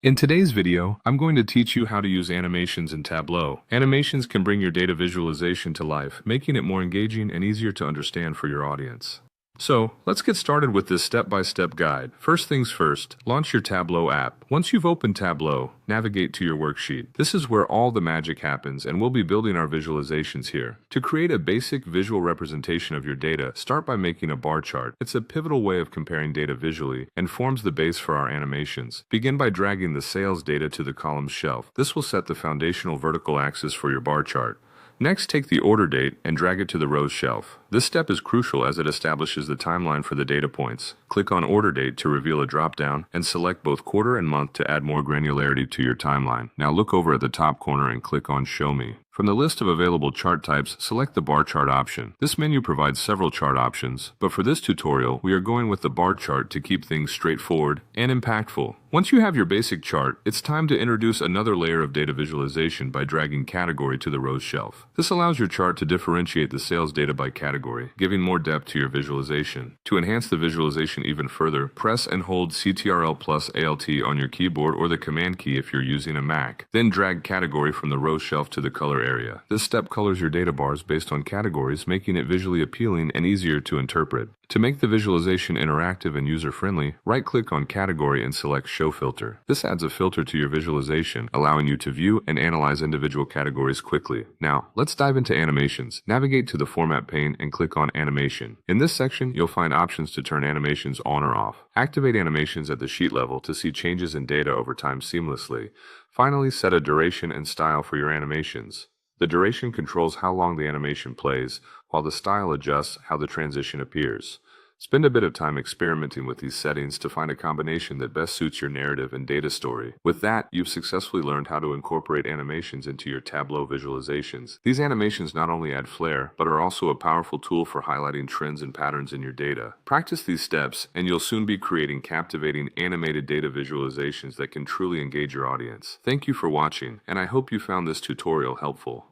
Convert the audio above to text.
In today's video, I'm going to teach you how to use animations in Tableau. Animations can bring your data visualization to life, making it more engaging and easier to understand for your audience. So, let's get started with this step-by-step guide. First things first, launch your Tableau app. Once you've opened Tableau, navigate to your worksheet. This is where all the magic happens, and we'll be building our visualizations here. To create a basic visual representation of your data, start by making a bar chart. It's a pivotal way of comparing data visually and forms the base for our animations. Begin by dragging the sales data to the columns shelf. This will set the foundational vertical axis for your bar chart. Next, take the order date and drag it to the rows shelf. This step is crucial as it establishes the timeline for the data points. Click on Order Date to reveal a drop-down and select both quarter and month to add more granularity to your timeline. Now look over at the top corner and click on Show Me. From the list of available chart types, select the bar chart option. This menu provides several chart options, but for this tutorial, we are going with the bar chart to keep things straightforward and impactful. Once you have your basic chart, it's time to introduce another layer of data visualization by dragging Category to the rows shelf. This allows your chart to differentiate the sales data by category, giving more depth to your visualization. To enhance the visualization even further, press and hold Ctrl plus Alt on your keyboard or the Command key if you're using a Mac. Then drag Category from the rows shelf to the color area. This step colors your data bars based on categories, making it visually appealing and easier to interpret. To make the visualization interactive and user-friendly, right-click on Category and select Show Filter. This adds a filter to your visualization, allowing you to view and analyze individual categories quickly. Now, let's dive into animations. Navigate to the Format pane and click on Animation. In this section, you'll find options to turn animations on or off. Activate animations at the sheet level to see changes in data over time seamlessly. Finally, set a duration and style for your animations. The duration controls how long the animation plays, while the style adjusts how the transition appears. Spend a bit of time experimenting with these settings to find a combination that best suits your narrative and data story. With that, you've successfully learned how to incorporate animations into your Tableau visualizations. These animations not only add flair, but are also a powerful tool for highlighting trends and patterns in your data. Practice these steps, and you'll soon be creating captivating animated data visualizations that can truly engage your audience. Thank you for watching, and I hope you found this tutorial helpful.